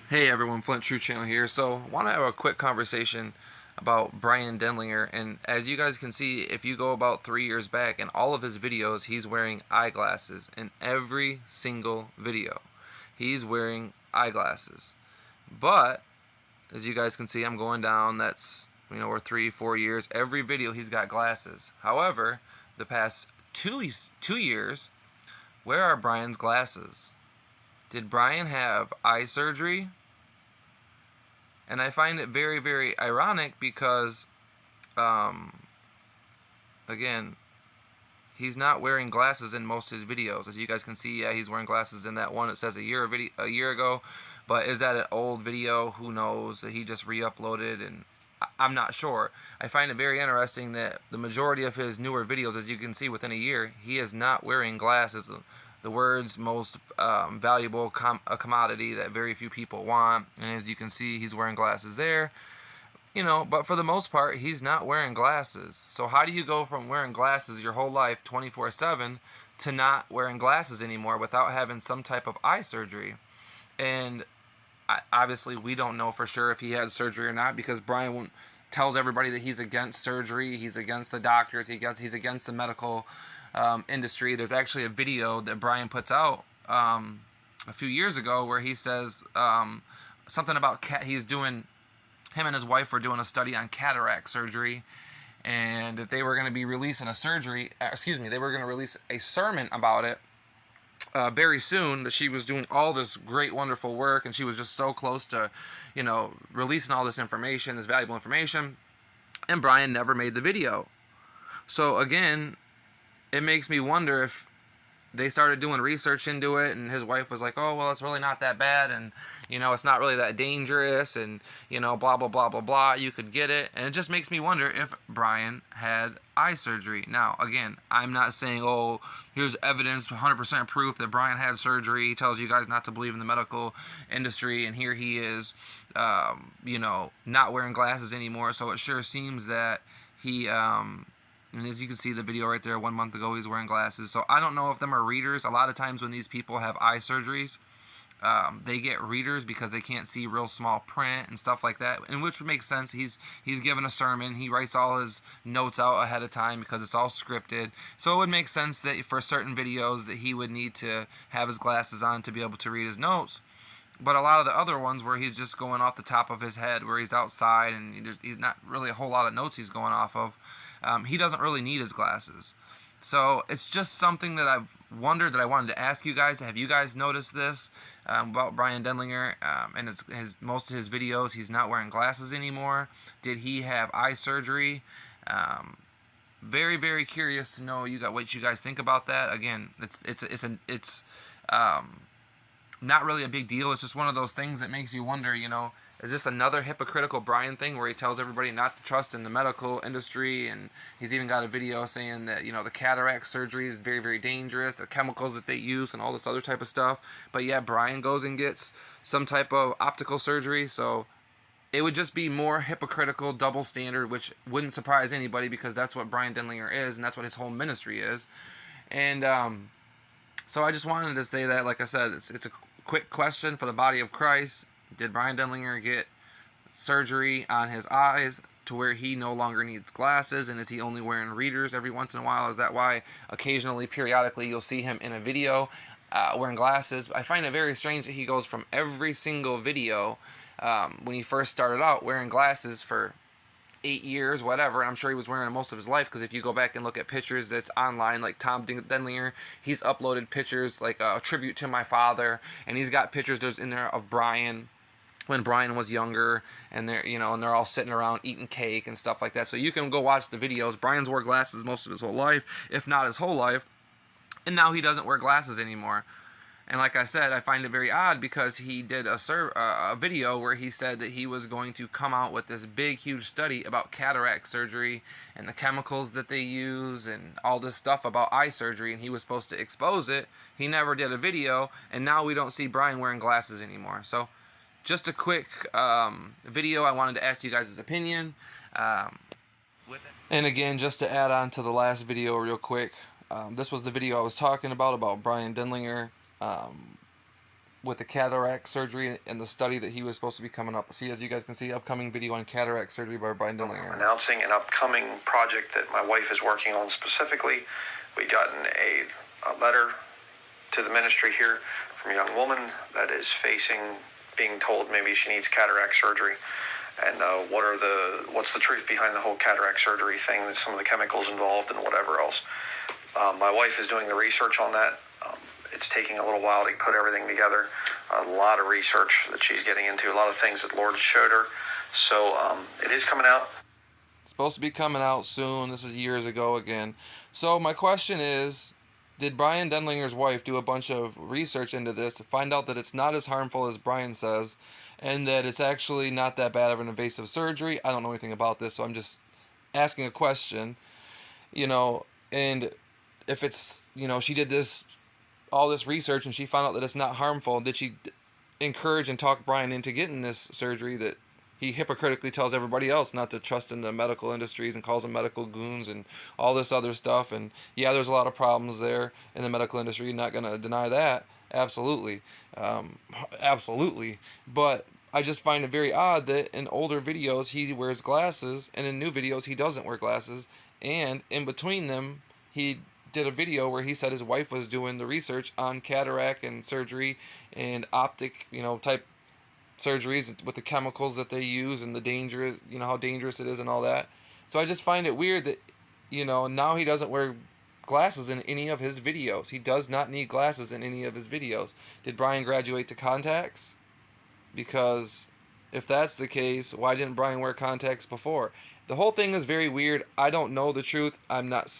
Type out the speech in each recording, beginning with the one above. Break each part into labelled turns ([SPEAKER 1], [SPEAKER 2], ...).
[SPEAKER 1] Hey everyone, Flint True Channel here. So, I want to have a quick conversation about Bryan Denlinger. And as you guys can see, if you go about 3 years back, in all of his videos, he's wearing eyeglasses. In every single video, he's wearing eyeglasses. But as you guys can see, I'm going down. That's we're 3, 4 years. Every video, he's got glasses. However, the past 2 years, where are Bryan's glasses? Did Bryan have eye surgery? And I find it very, very ironic because, um, again, he's not wearing glasses in most of his videos. As you guys can see, yeah, he's wearing glasses in that one. It says a year ago, but is that an old video? Who knows? That he just re-uploaded, and I'm not sure. I find it very interesting that the majority of his newer videos, as you can see, within a year, he is not wearing glasses. The world's most valuable a commodity that very few people want, and as you can see, he's wearing glasses there. But for the most part, he's not wearing glasses. So how do you go from wearing glasses your whole life 24/7 to not wearing glasses anymore without having some type of eye surgery? And obviously, we don't know for sure if he had surgery or not, because Bryan tells everybody that he's against surgery, he's against the doctors, he's against the medical industry. There's actually a video that Bryan puts out a few years ago where he says something about him and his wife were doing a study on cataract surgery, and that they were going to be releasing they were going to release a sermon about it very soon, that she was doing all this great, wonderful work, and she was just so close to, releasing all this information, this valuable information, and Bryan never made the video. So again, it makes me wonder if they started doing research into it, and his wife was like, oh, well, it's really not that bad, and it's not really that dangerous, and blah blah blah blah blah, you could get it. And it just makes me wonder if Bryan had eye surgery. Now again, I'm not saying, oh, here's evidence, 100% proof that Bryan had surgery. He tells you guys not to believe in the medical industry, and here he is not wearing glasses anymore. So it sure seems that he and as you can see the video right there, 1 month ago he's wearing glasses. So I don't know if them are readers. A lot of times when these people have eye surgeries, they get readers because they can't see real small print and stuff like that, and which would make sense. He's given a sermon. He writes all his notes out ahead of time because it's all scripted. So it would make sense that for certain videos that he would need to have his glasses on to be able to read his notes. But a lot of the other ones where he's just going off the top of his head, where he's outside and he's not really a whole lot of notes he's going off of, he doesn't really need his glasses. So it's just something that I've wondered, that I wanted to ask you guys. Have you guys noticed this about Bryan Denlinger and most of his videos? He's not wearing glasses anymore. Did he have eye surgery? Very, very curious to know what you guys think about that. Again, it's not really a big deal. It's just one of those things that makes you wonder, is this another hypocritical Bryan thing where he tells everybody not to trust in the medical industry? And he's even got a video saying that, the cataract surgery is very, very dangerous, the chemicals that they use and all this other type of stuff. But yeah, Bryan goes and gets some type of optical surgery. So it would just be more hypocritical, double standard, which wouldn't surprise anybody because that's what Bryan Denlinger is, and that's what his whole ministry is. And so I just wanted to say that, like I said, it's a quick question for the body of Christ. Did Bryan Denlinger get surgery on his eyes to where he no longer needs glasses? And is he only wearing readers every once in a while? Is that why occasionally, periodically, you'll see him in a video wearing glasses? I find it very strange that he goes from every single video when he first started out wearing glasses for 8 years, whatever. And I'm sure he was wearing it most of his life, because if you go back and look at pictures that's online, like Tom Denlinger, he's uploaded pictures like a tribute to my father, and he's got pictures there's in there of Bryan when Bryan was younger, and they're all sitting around eating cake and stuff like that. So you can go watch the videos. Bryan's wore glasses most of his whole life, if not his whole life, and now he doesn't wear glasses anymore. And like I said, I find it very odd because he did a video where he said that he was going to come out with this big, huge study about cataract surgery and the chemicals that they use and all this stuff about eye surgery, and he was supposed to expose it. He never did a video, and now we don't see Bryan wearing glasses anymore. So just a quick video. I wanted to ask you guys' opinion. And again, just to add on to the last video real quick, this was the video I was talking about Bryan Denlinger. with the cataract surgery and the study that he was supposed to be coming up. See, as you guys can see, upcoming video on cataract surgery by Bryan Denlinger.
[SPEAKER 2] Announcing an upcoming project that my wife is working on specifically. We gotten a letter to the ministry here from a young woman that is being told maybe she needs cataract surgery. And what's the truth behind the whole cataract surgery thing, some of the chemicals involved and whatever else. My wife is doing the research on that. It's taking a little while to put everything together. A lot of research that she's getting into, a lot of things that the Lord showed her. So it is coming out.
[SPEAKER 1] It's supposed to be coming out soon. This is years ago again. So my question is, did Bryan Denlinger's wife do a bunch of research into this to find out that it's not as harmful as Bryan says, and that it's actually not that bad of an invasive surgery? I don't know anything about this, so I'm just asking a question. And if it's, she did all this research and she found out that it's not harmful, did she encourage and talk Bryan into getting this surgery that he hypocritically tells everybody else not to trust in the medical industries and calls them medical goons and all this other stuff? And yeah, there's a lot of problems there in the medical industry. Not going to deny that. Absolutely. Absolutely. But I just find it very odd that in older videos he wears glasses and in new videos he doesn't wear glasses. And in between them, he did a video where he said his wife was doing the research on cataract and surgery and optic, type surgeries with the chemicals that they use and the dangerous, how dangerous it is and all that. So I just find it weird that, now he doesn't wear glasses in any of his videos. He does not need glasses in any of his videos. Did Bryan graduate to contacts? Because if that's the case, why didn't Bryan wear contacts before? The whole thing is very weird. I don't know the truth. I'm not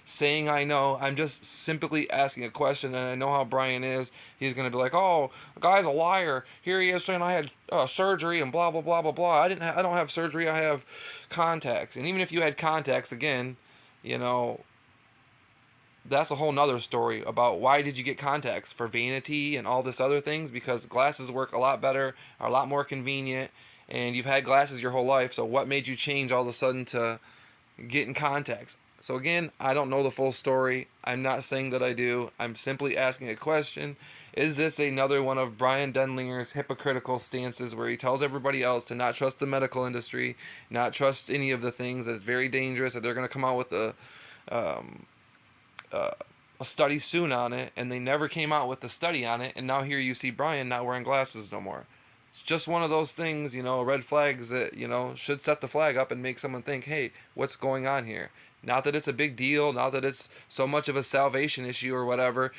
[SPEAKER 1] saying I know. I'm just simply asking a question, and I know how Bryan is. He's going to be like, oh, the guy's a liar. Here he is saying I had surgery and blah, blah, blah, blah, blah. I don't have surgery. I have contacts. And even if you had contacts, again, that's a whole nother story about why did you get contacts? For vanity and all this other things? Because glasses work a lot better, are a lot more convenient, and you've had glasses your whole life, so what made you change all of a sudden to getting contacts? So again, I don't know the full story. I'm not saying that I do. I'm simply asking a question. Is this another one of Bryan Denlinger's hypocritical stances where he tells everybody else to not trust the medical industry, not trust any of the things, that it's very dangerous, that they're going to come out with a study soon on it, and they never came out with the study on it, and now here you see Bryan not wearing glasses no more. It's just one of those things, red flags that, should set the flag up and make someone think, hey, what's going on here? Not that it's a big deal, not that it's so much of a salvation issue or whatever.